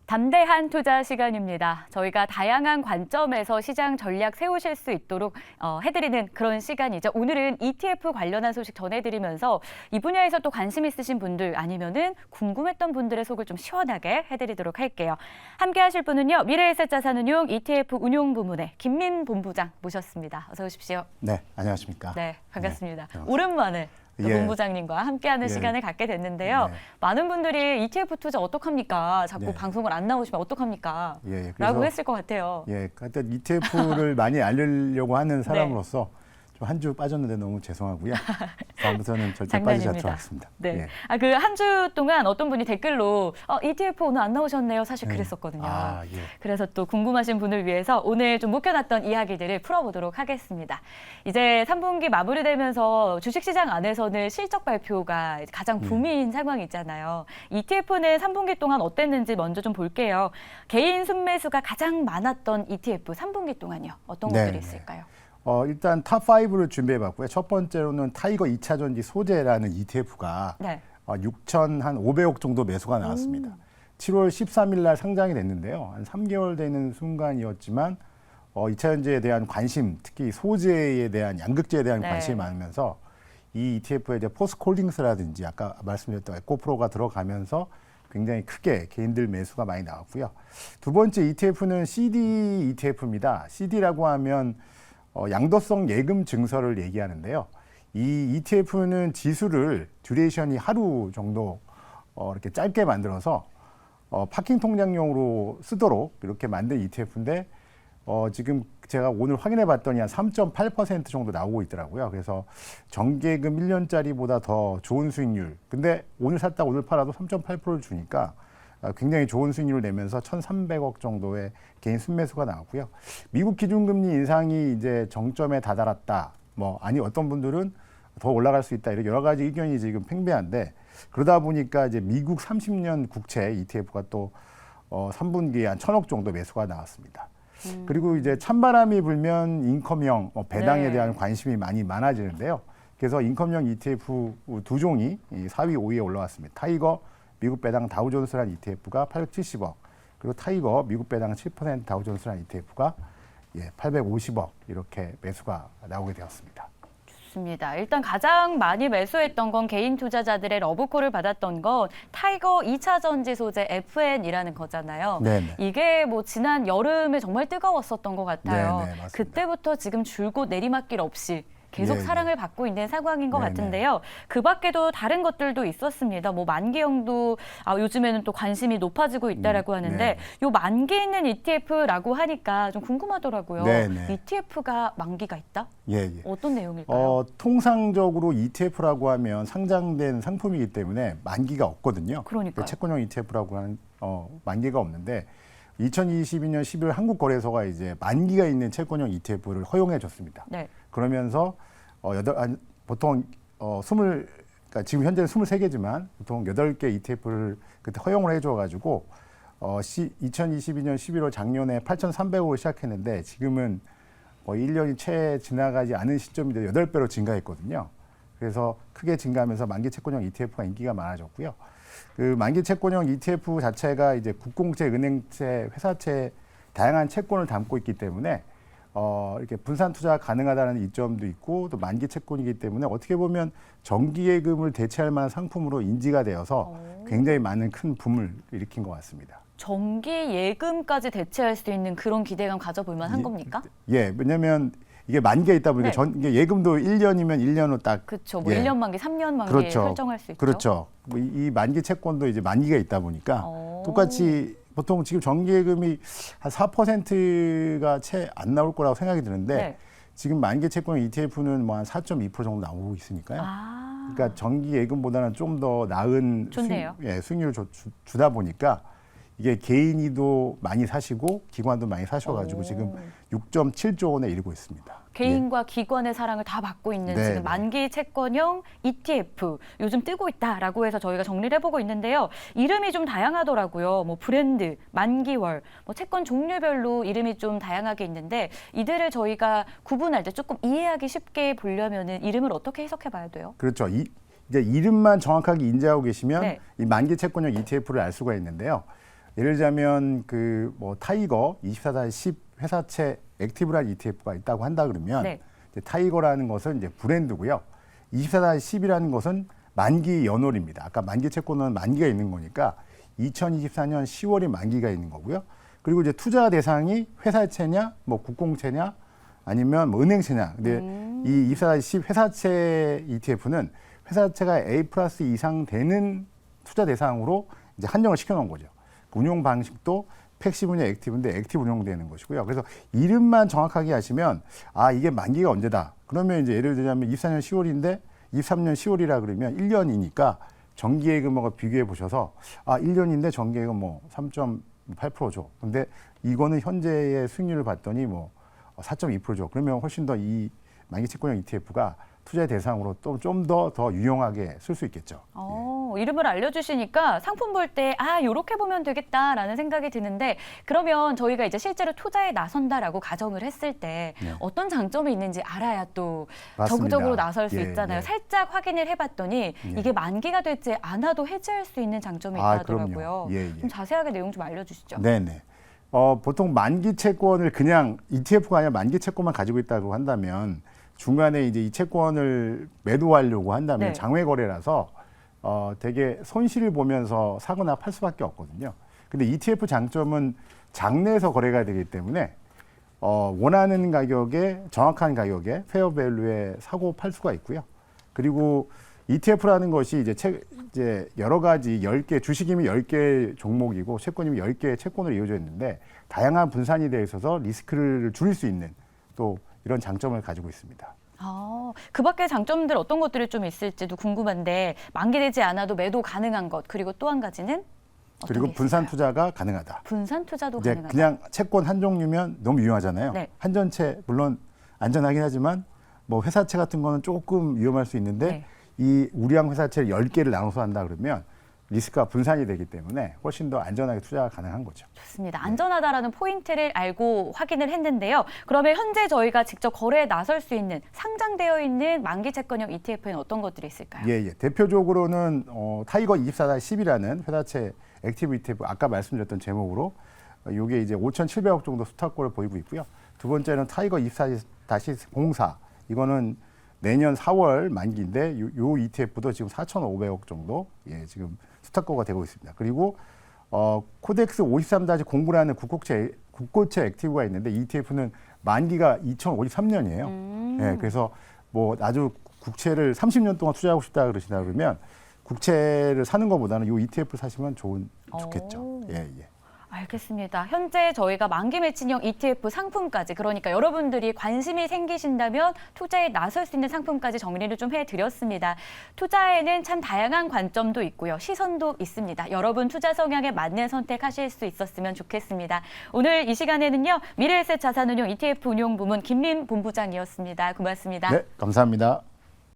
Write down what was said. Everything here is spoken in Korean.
담대한 투자 시간입니다. 저희가 다양한 관점에서 시장 전략 세우실 수 있도록 해드리는 그런 시간이죠. 오늘은 ETF 관련한 소식 전해드리면서 이 분야에서 또 관심 있으신 분들 아니면은 궁금했던 분들의 속을 좀 시원하게 해드리도록 할게요. 함께 하실 분은요. 미래에셋자산운용 ETF 운용부문의 김민 본부장 모셨습니다. 어서 오십시오. 네, 안녕하십니까. 네, 반갑습니다. 네, 오랜만에 본부장님과 함께하는 시간을 갖게 됐는데요. 네. 많은 분들이 ETF 투자 어떡합니까? 자꾸 네. 방송을 안 나오시면 어떡합니까? 예, 라고 했을 것 같아요. 예, 하여튼 ETF를 많이 알리려고 하는 사람으로서 좀 한 주 빠졌는데 너무 죄송하고요. 다음부터는 절대 빠지지 않도록 하겠습니다. 네. 예. 그 한 주 동안 어떤 분이 댓글로 ETF 오늘 안 나오셨네요. 사실 그랬었거든요. 예. 그래서 또 궁금하신 분을 위해서 오늘 좀 묵혀놨던 이야기들을 풀어보도록 하겠습니다. 이제 3분기 마무리되면서 주식시장 안에서는 실적 발표가 가장 붐인 상황이 있잖아요. ETF는 3분기 동안 어땠는지 먼저 좀 볼게요. 개인 순매수가 가장 많았던 ETF 3분기 동안요. 어떤 것들이 있을까요? 일단 탑5를 준비해봤고요. 첫 번째로는 타이거 2차전지 소재라는 ETF가 6,500억 정도 매수가 나왔습니다. 7월 13일 날 상장이 됐는데요. 한 3개월 되는 순간이었지만 2차전지에 대한 관심, 특히 소재에 대한 양극재에 대한 관심이 많으면서 이 ETF에 이제 포스코홀딩스라든지 아까 말씀드렸던 에코프로가 들어가면서 굉장히 크게 개인들 매수가 많이 나왔고요. 두 번째 ETF는 CD ETF입니다. CD라고 하면 양도성 예금 증서를 얘기하는데요. 이 ETF는 지수를 듀레이션이 하루 정도 이렇게 짧게 만들어서 파킹 통장용으로 쓰도록 이렇게 만든 ETF인데 지금 제가 오늘 확인해 봤더니 한 3.8% 정도 나오고 있더라고요. 그래서 정기예금 1년짜리보다 더 좋은 수익률. 근데 오늘 샀다 오늘 팔아도 3.8%를 주니까 굉장히 좋은 수익률을 내면서 1,300억 정도의 개인 순매수가 나왔고요. 미국 기준금리 인상이 이제 정점에 다다랐다. 아니 어떤 분들은 더 올라갈 수 있다. 이렇게 여러 가지 의견이 지금 팽배한데 그러다 보니까 이제 미국 30년 국채 ETF가 또 3분기에 한 1,000억 정도 매수가 나왔습니다. 그리고 이제 찬바람이 불면 인컴형 배당에 대한 관심이 많이 많아지는데요. 그래서 인컴형 ETF 두 종이 4위, 5위에 올라왔습니다. 타이거 미국 배당 다우존스라는 ETF가 870억, 그리고 타이거 미국 배당 7% 다우존스라는 ETF가 850억 이렇게 매수가 나오게 되었습니다. 좋습니다. 일단 가장 많이 매수했던 건 개인 투자자들의 러브콜을 받았던 건 타이거 2차 전지 소재 FN이라는 거잖아요. 네네. 이게 지난 여름에 정말 뜨거웠었던 것 같아요. 네네, 맞습니다. 그때부터 지금 줄곧 내리막길 없이 계속 사랑을 받고 있는 상황인 것 같은데요. 그 밖에도 다른 것들도 있었습니다. 만기형도 요즘에는 또 관심이 높아지고 있다라고 하는데 요 만기 있는 ETF라고 하니까 좀 궁금하더라고요. ETF가 만기가 있다? 어떤 내용일까요? 통상적으로 ETF라고 하면 상장된 상품이기 때문에 만기가 없거든요. 그러니까요. 채권형 ETF라고 하는 만기가 없는데 2022년 12월 한국거래소가 이제 만기가 있는 채권형 ETF를 허용해 줬습니다. 그러면서 보통 그러니까 지금 현재는 23개지만 보통 8개 ETF를 그때 허용을 해줘가지고 2022년 11월 작년에 8,300억을 시작했는데 지금은 1년이 채 지나가지 않은 시점인데 8배로 증가했거든요. 그래서 크게 증가하면서 만기 채권형 ETF가 인기가 많아졌고요. 그 만기 채권형 ETF 자체가 이제 국공채, 은행채, 회사채 다양한 채권을 담고 있기 때문에 이렇게 분산 투자가 가능하다는 이점도 있고 또 만기 채권이기 때문에 어떻게 보면 정기예금을 대체할 만한 상품으로 인지가 되어서 굉장히 많은 큰 붐을 일으킨 것 같습니다. 정기예금까지 대체할 수 있는 그런 기대감 가져볼 만한 겁니까? 왜냐하면 이게 만기가 있다 보니까 이게 예금도 1년이면 1년으로 딱 그렇죠. 1년 만기, 3년 만기에 설정할 수 있죠. 그렇죠. 이 만기 채권도 이제 만기가 있다 보니까 똑같이 보통 지금 정기예금이 한 4%가 채 안 나올 거라고 생각이 드는데 지금 만기 채권 ETF는 한 4.2% 정도 나오고 있으니까요. 그러니까 정기예금보다는 좀 더 나은 수익률을 주다 보니까 이게 개인이도 많이 사시고 기관도 많이 사셔가지고 지금 6.7조 원에 이르고 있습니다. 개인과 기관의 사랑을 다 받고 있는 지금 만기 채권형 ETF 요즘 뜨고 있다라고 해서 저희가 정리를 해보고 있는데요. 이름이 좀 다양하더라고요. 브랜드, 만기월, 채권 종류별로 이름이 좀 다양하게 있는데 이들을 저희가 구분할 때 조금 이해하기 쉽게 보려면은 이름을 어떻게 해석해봐야 돼요? 그렇죠. 이제 이름만 정확하게 인지하고 계시면 이 만기 채권형 ETF를 알 수가 있는데요. 예를 들자면 그 뭐 타이거 24/10 회사채 액티브라는 ETF가 있다고 한다 그러면 네. 이제 타이거라는 것은 이제 브랜드고요. 24/10이라는 것은 만기 연월입니다. 아까 만기 채권은 만기가 있는 거니까 2024년 10월이 만기가 있는 거고요. 그리고 이제 투자 대상이 회사채냐, 뭐 국공채냐, 아니면 뭐 은행채냐. 근데 이 24/10 회사채 ETF는 회사채가 A+ 이상 되는 투자 대상으로 이제 한정을 시켜놓은 거죠. 운용 방식도 패시브냐 액티브인데 액티브 운용되는 것이고요. 그래서 이름만 정확하게 하시면 아 이게 만기가 언제다. 그러면 이제 예를 들자면 24년 10월인데 23년 10월이라 그러면 1년이니까 정기예금하고 비교해 보셔서 아 1년인데 정기예금 뭐 3.8%죠. 근데 이거는 현재의 수익률을 봤더니 뭐 4.2%죠. 그러면 훨씬 더 이 만기 채권형 ETF가 투자의 대상으로 또 좀 더 유용하게 쓸 수 있겠죠. 이름을 알려주시니까 상품 볼 때 요렇게 보면 되겠다라는 생각이 드는데 그러면 저희가 이제 실제로 투자에 나선다라고 가정을 했을 때 네. 어떤 장점이 있는지 알아야 또 맞습니다. 적극적으로 나설 수 예, 있잖아요. 예. 살짝 확인을 해봤더니 예. 이게 만기가 되지 않아도 해지할 수 있는 장점이 있다더라고요. 그럼요. 예, 예. 좀 자세하게 내용 좀 알려주시죠. 네네. 보통 만기 채권을 그냥 ETF가 아니라 만기 채권만 가지고 있다고 한다면 중간에 이제 이 채권을 매도하려고 한다면 네. 장외 거래라서 되게 손실을 보면서 사거나 팔 수밖에 없거든요. 근데 ETF 장점은 장내에서 거래가 되기 때문에 원하는 가격에 정확한 가격에 페어 밸류에 사고 팔 수가 있고요. 그리고 ETF라는 것이 이제 여러 가지 10개 주식이면 10개 종목이고 채권이면 10개의 채권으로 이어져 있는데 다양한 분산이 되어 있어서 리스크를 줄일 수 있는 또 이런 장점을 가지고 있습니다. 그 밖에 장점들 어떤 것들이 좀 있을지도 궁금한데 만기되지 않아도 매도 가능한 것 그리고 또 한 가지는 어떤 그리고 게 분산 있을까요? 투자가 가능하다. 분산 투자도 이제 가능하다. 그냥 채권 한 종류면 너무 위험하잖아요. 네. 한전채 물론 안전하긴 하지만 뭐 회사채 같은 거는 조금 위험할 수 있는데 네. 이 우량 회사채를 10개를 나눠서 한다 그러면 리스크가 분산이 되기 때문에 훨씬 더 안전하게 투자가 가능한 거죠. 좋습니다. 안전하다라는 포인트를 알고 확인을 했는데요. 그러면 현재 저희가 직접 거래에 나설 수 있는 상장되어 있는 만기 채권형 ETF에는 어떤 것들이 있을까요? 예. 대표적으로는 타이거 24/10이라는 회사채 액티브 ETF 아까 말씀드렸던 제목으로 이게 이제 5,700억 정도 수탁권을 보이고 있고요. 두 번째는 타이거 24/04 이거는 내년 4월 만기인데 요 ETF도 지금 4,500억 정도 지금 수탁권가 되고 있습니다. 그리고 코덱스 53-09라는 국고채 액티브가 있는데 ETF는 만기가 2053년이에요. 그래서 뭐 아주 국채를 30년 동안 투자하고 싶다 그러시다 그러면 국채를 사는 것보다는 이 ETF를 사시면 좋겠죠. 예. 알겠습니다. 현재 저희가 만기 매칭형 ETF 상품까지 그러니까 여러분들이 관심이 생기신다면 투자에 나설 수 있는 상품까지 정리를 좀 해드렸습니다. 투자에는 참 다양한 관점도 있고요. 시선도 있습니다. 여러분 투자 성향에 맞는 선택하실 수 있었으면 좋겠습니다. 오늘 이 시간에는요. 미래에셋 자산운용 ETF 운용 부문 김민 본부장이었습니다. 고맙습니다. 네, 감사합니다.